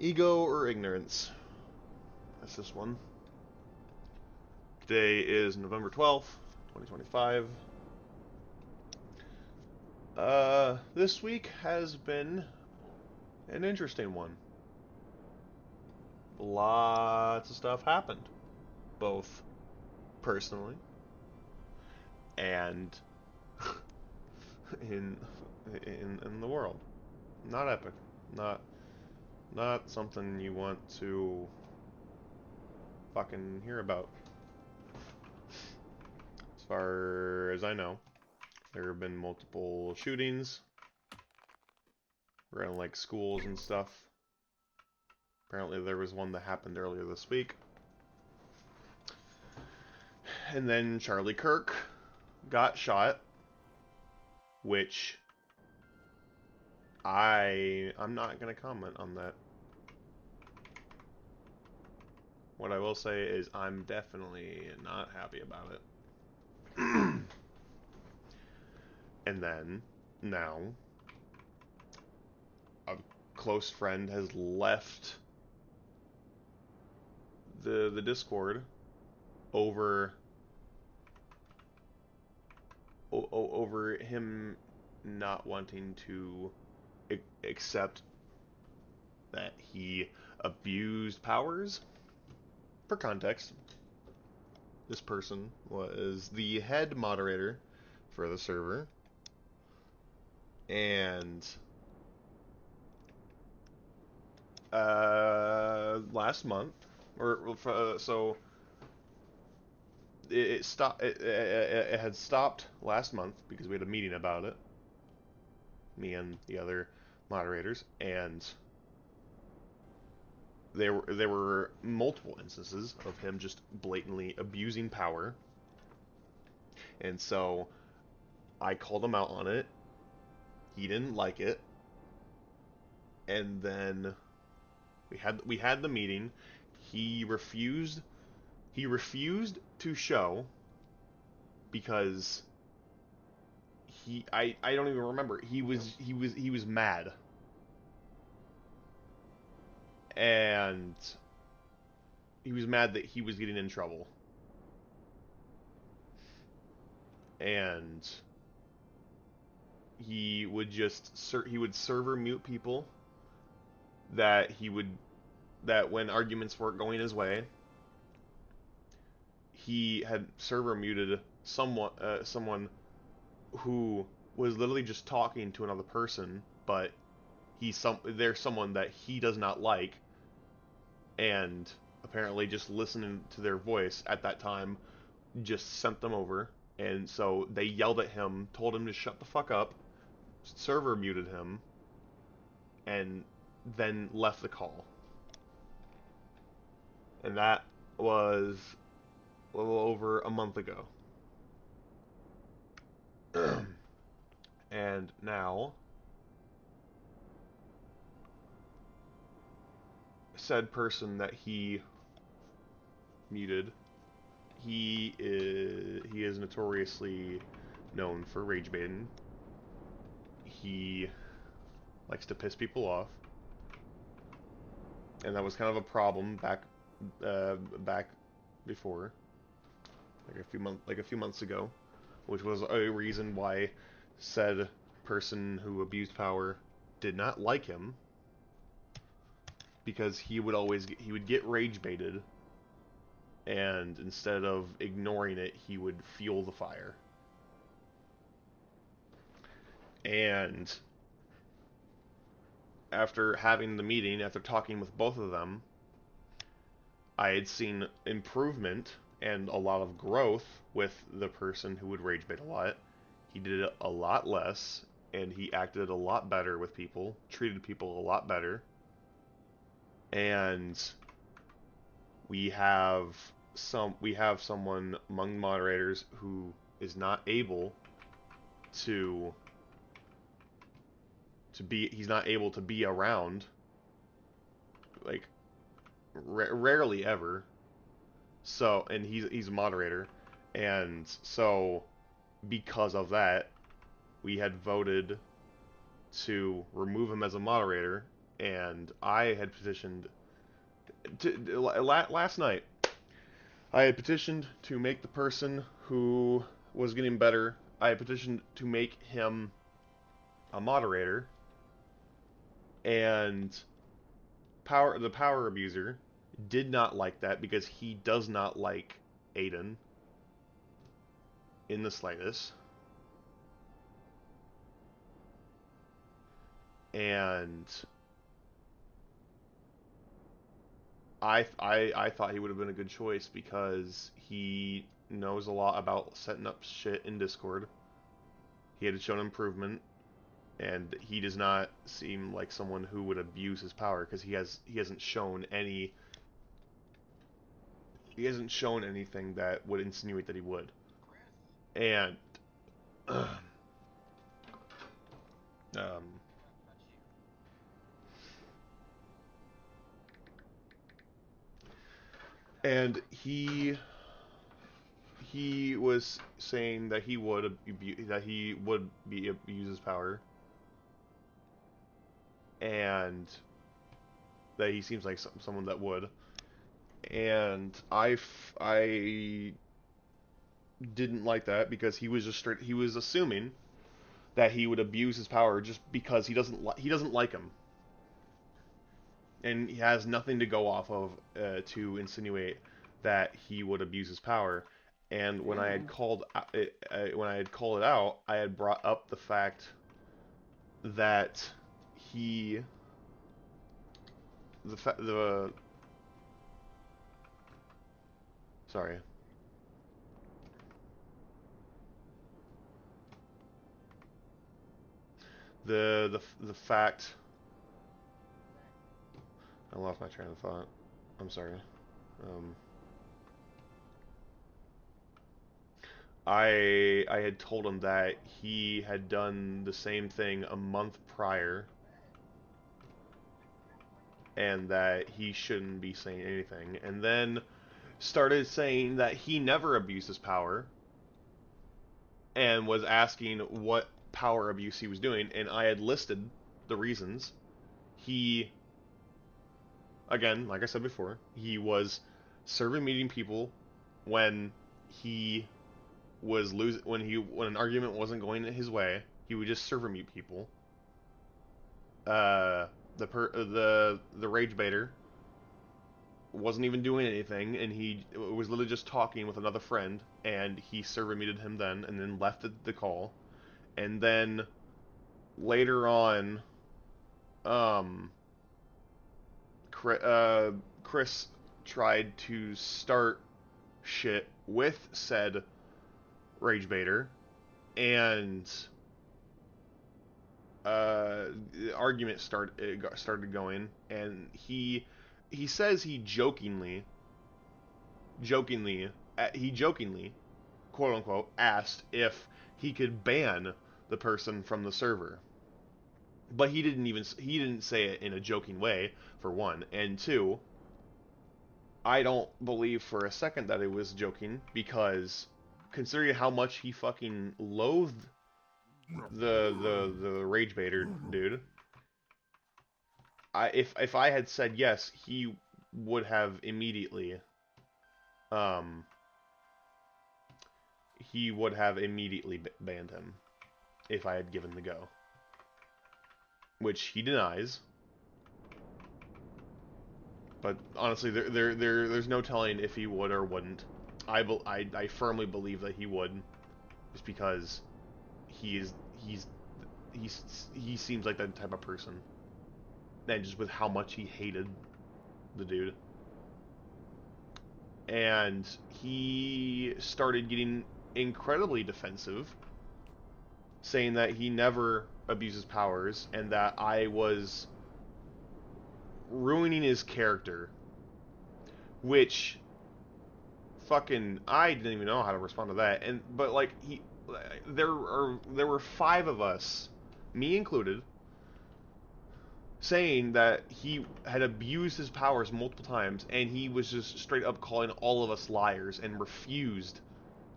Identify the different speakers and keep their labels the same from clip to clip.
Speaker 1: Ego or ignorance? That's this one. Today is November 12th, 2025. This week has been an interesting one. Lots of stuff happened, both personally and in in the world. Not epic. Not not something you want to fucking hear about. As far as I know, there have been multiple shootings around like schools and stuff. Apparently there was one that happened earlier this week. And then Charlie Kirk got shot, which I'm not gonna comment on that. What I will say is I'm definitely not happy about it. And then now a close friend has left the Discord over over him not wanting to accept that he abused powers. For context, this person was the head moderator for the server, and last month, so it stopped. It had stopped last month because we had a meeting about it, me and the other moderators, and there were multiple instances of him just blatantly abusing power, and so I called him out on it. He didn't like it, and then we had the meeting. He refused. He refused to show because I don't even remember. He was mad, and he was mad that he was getting in trouble, and he would server mute people that when arguments weren't going his way, he had server muted someone who was literally just talking to another person, but they're someone that he does not like, and apparently just listening to their voice at that time just sent them over, and so they yelled at him, told him to shut the fuck up, server muted him, and then left the call. And that was a little over a month ago. And now, said person that he muted, he is notoriously known for rage baiting. He likes to piss people off, and that was kind of a problem back before, like a few months ago, which was a reason why said person who abused power did not like him, because he would get rage baited, and instead of ignoring it, he would fuel the fire. And after having the meeting, after talking with both of them, I had seen improvement and a lot of growth with the person who would rage bait a lot. He did it a lot less, and he acted a lot better with people, treated people a lot better. And we have someone among moderators who is not able to he's not able to be around, like, rarely ever. So, and he's a moderator, and so because of that, we had voted to remove him as a moderator and I had petitioned last night. I had petitioned to make the person who was getting better. I had petitioned to make him a moderator, and the power abuser did not like that because he does not like Aiden in the slightest. And I thought he would have been a good choice because he knows a lot about setting up shit in Discord. He had shown improvement, and he does not seem like someone who would abuse his power because he hasn't shown anything that would insinuate that he would. And um, and he was saying that he would abuse his power, and that he seems like someone that would. And I didn't like that because he was assuming that he would abuse his power just because he doesn't like him, and he has nothing to go off of to insinuate that he would abuse his power. And when I had called it out, I had brought up the fact that he the sorry, the fact I lost my train of thought. I'm sorry. Um, I had told him that he had done the same thing a month prior, and that he shouldn't be saying anything. And then started saying that he never abused his power, and was asking what power abuse he was doing. And I had listed the reasons. He, again, like I said before, he was serving meeting people when he when an argument wasn't going his way. He would just server mute people. The rage baiter wasn't even doing anything, and he was literally just talking with another friend, and he server muted him then, and then left the call. And then later on, um, Chris tried to start shit with said rage baiter, and the argument started going, and he says he jokingly, quote unquote, asked if he could ban the person from the server. But he didn't say it in a joking way, for one, and two, I don't believe for a second that it was joking, because considering how much he fucking loathed the rage baiter dude, if I had said yes, he would have immediately um banned him if I had given the go, which he denies. But honestly, there's no telling if he would or wouldn't. I firmly believe that he would, just because he is he seems like that type of person, and just with how much he hated the dude. And he started getting incredibly defensive, saying that he never abuses powers and that I was ruining his character, which fucking I didn't even know how to respond to that. And but like there were five of us, me included, saying that he had abused his powers multiple times, and he was just straight up calling all of us liars and refused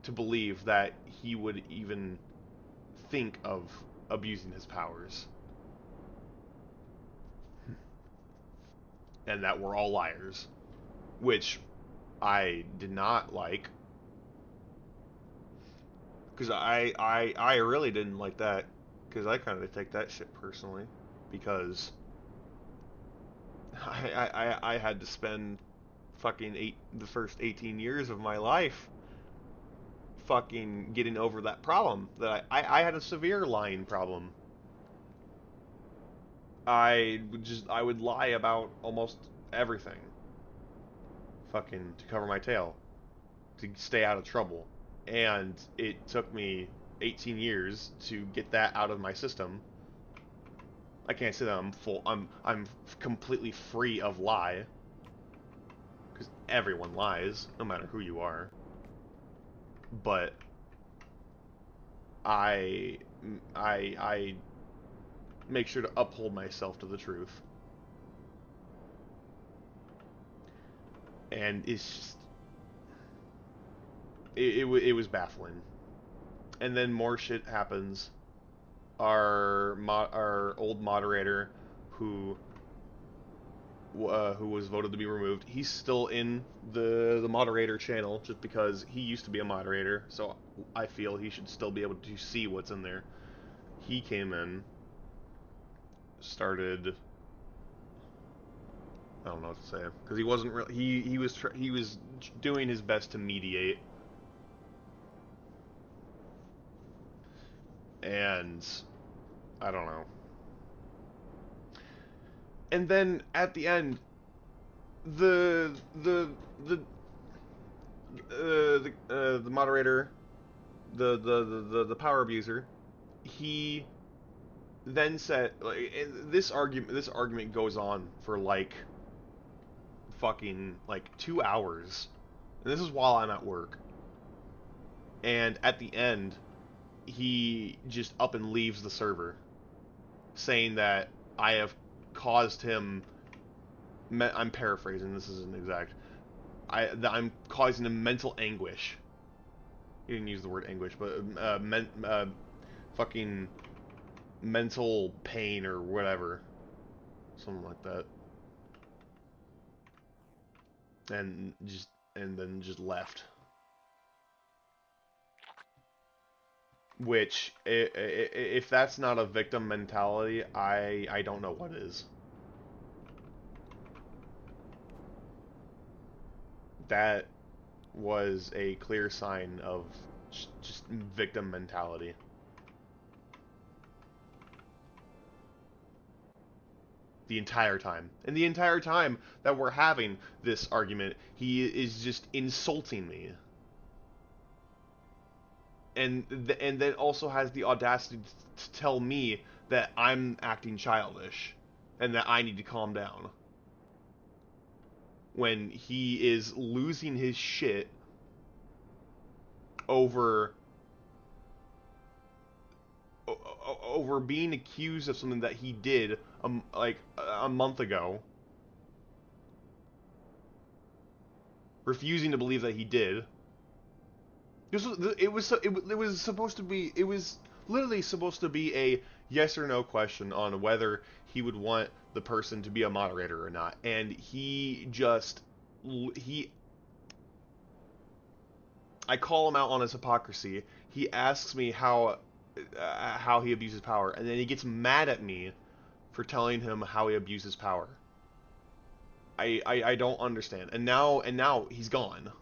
Speaker 1: to believe that he would even think of abusing his powers. and that we're all liars, which I did not like, because I really didn't like that, because I kind of take that shit personally, because I had to spend fucking the first 18 years of my life fucking getting over that problem, that I had a severe lying problem. I would lie about almost everything, fucking to cover my tail, to stay out of trouble. And it took me 18 years to get that out of my system. I can't say that I'm completely free of lie, because everyone lies, no matter who you are. But I I make sure to uphold myself to the truth. And it's just it was baffling. And then more shit happens. Our old moderator, who who was voted to be removed, he's still in the moderator channel just because he used to be a moderator. So I feel he should still be able to see what's in there. He came in, started. I don't know what to say, because he wasn't really. He was doing his best to mediate, and I don't know. And then at the end, the the the the moderator, the power abuser, he then said, like, this argument goes on for like fucking like 2 hours, and this is while I'm at work. And at the end, he just up and leaves the server, saying that I have caused him. I'm paraphrasing. This isn't exact. That I'm causing him mental anguish. He didn't use the word anguish, but fucking mental pain or whatever, something like that. And then just left. Which, if that's not a victim mentality, I don't know what is. That was a clear sign of just victim mentality. The entire time. And the entire time that we're having this argument, he is just insulting me. And then also has the audacity to tell me that I'm acting childish and that I need to calm down, when he is losing his shit over over being accused of something that he did like a month ago, refusing to believe that he did. It was supposed to be, it was literally supposed to be a yes or no question on whether he would want the person to be a moderator or not, and he I call him out on his hypocrisy. He asks me how he abuses power, and then he gets mad at me for telling him how he abuses power. I don't understand. And now he's gone,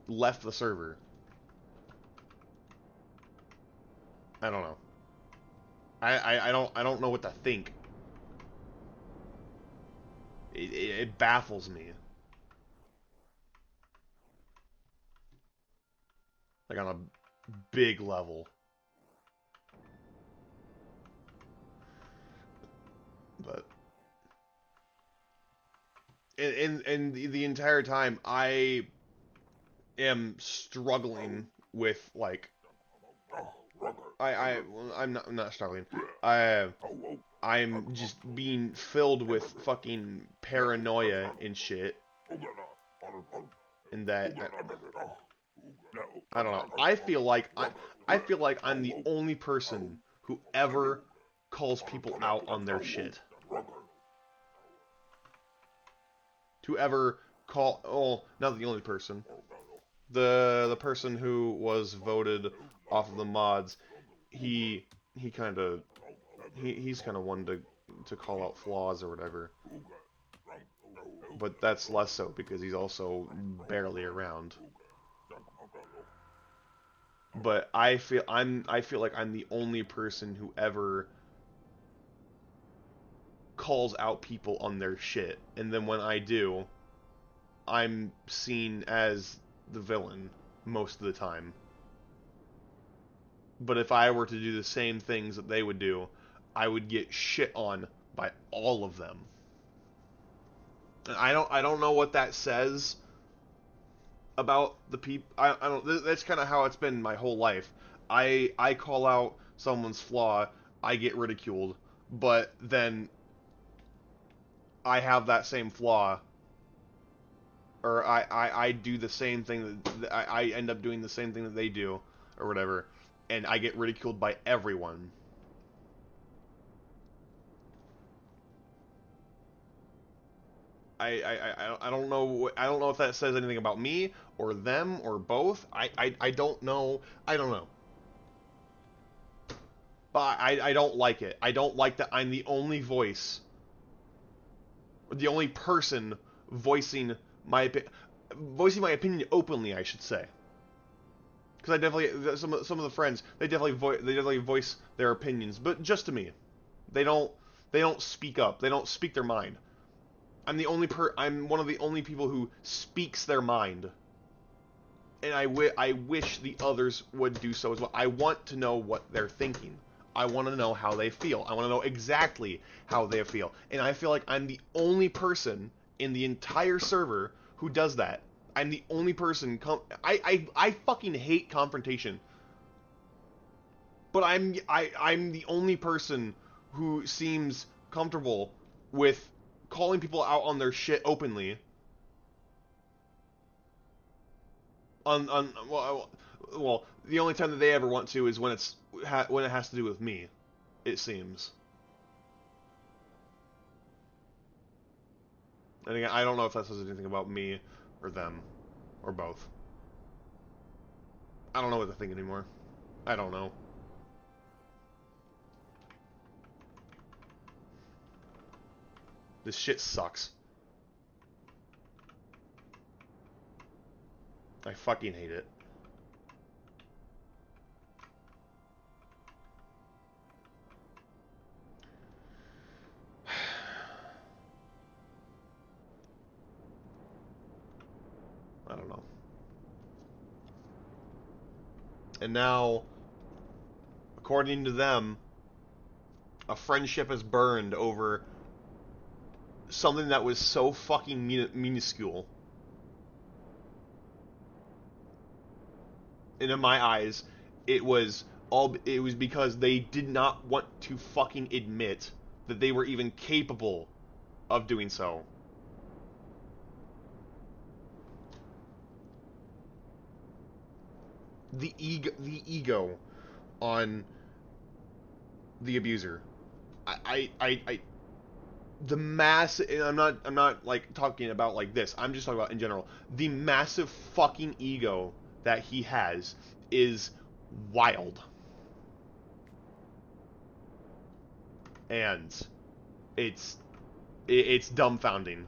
Speaker 1: left the server. I don't know. I don't know what to think. It baffles me. Like on a big level. But and the entire time I am struggling with, like, I'm not struggling. I'm just being filled with fucking paranoia and shit. And that I don't know. I feel like I'm the only person who ever calls people out on their shit. to ever call. Oh, not the only person. The person who was voted off of the mods, he he kind of he's kind of one to call out flaws or whatever. But that's less so because he's also barely around. But I feel like I'm the only person who ever calls out people on their shit, and then when I do, I'm seen as the villain most of the time. But if I were to do the same things that they would do, I would get shit on by all of them. And I don't know what that says about the people. I don't. That's kind of how it's been my whole life. I call out someone's flaw, I get ridiculed, but then I have that same flaw, or I do the same thing that I end up doing the same thing that they do, or whatever, and I get ridiculed by everyone. I don't know. I don't know if that says anything about me or them or both. I don't know. I don't know. But I don't like it. I don't like that I'm the only voice, the only person voicing voicing my opinion openly, I should say. Because I definitely some of the friends, they definitely voice their opinions, but just to me. They don't speak up. They don't speak their mind. I'm one of the only people who speaks their mind. And I wish the others would do so as well. I want to know what they're thinking. I want to know how they feel. I want to know exactly how they feel. And I feel like I'm the only person in the entire server who does that. I'm the only person. I fucking hate confrontation. But I'm the only person who seems comfortable with calling people out on their shit openly. Well, the only time that they ever want to is when when it has to do with me, it seems. And again, I don't know if that says anything about me or them or both. I don't know what to think anymore. I don't know. This shit sucks. I fucking hate it. I don't know. And now, according to them, a friendship has burned over something that was so fucking minuscule. And in my eyes, it was because they did not want to fucking admit that they were even capable of doing so. The ego on the abuser. The massive, and I'm not like talking about like this. I'm just talking about in general. The massive fucking ego that he has is wild. And it's dumbfounding,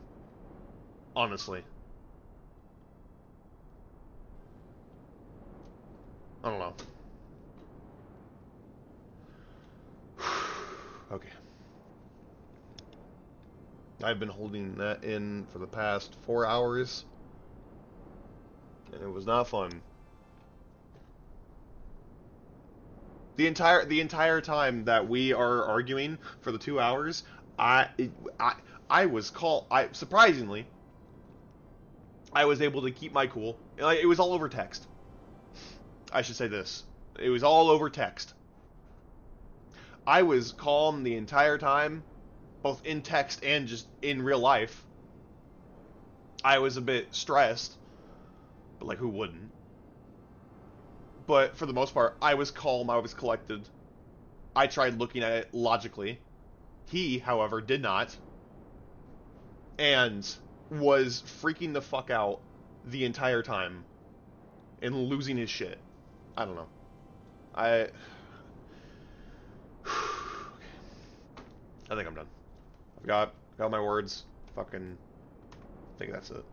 Speaker 1: honestly. I don't know. Okay. I've been holding that in for the past 4 hours, and it was not fun. The entire time that we are arguing for the 2 hours, I I I was surprisingly, I was able to keep my cool. Like, it was all over text. I should say this. It was all over text. I was calm the entire time, both in text and just in real life. I was a bit stressed, but like, who wouldn't? But for the most part, I was calm, I was collected. I tried looking at it logically. He, however, did not. And was freaking the fuck out the entire time and losing his shit. I don't know. I think I'm done. I've got my words. Fucking think that's it.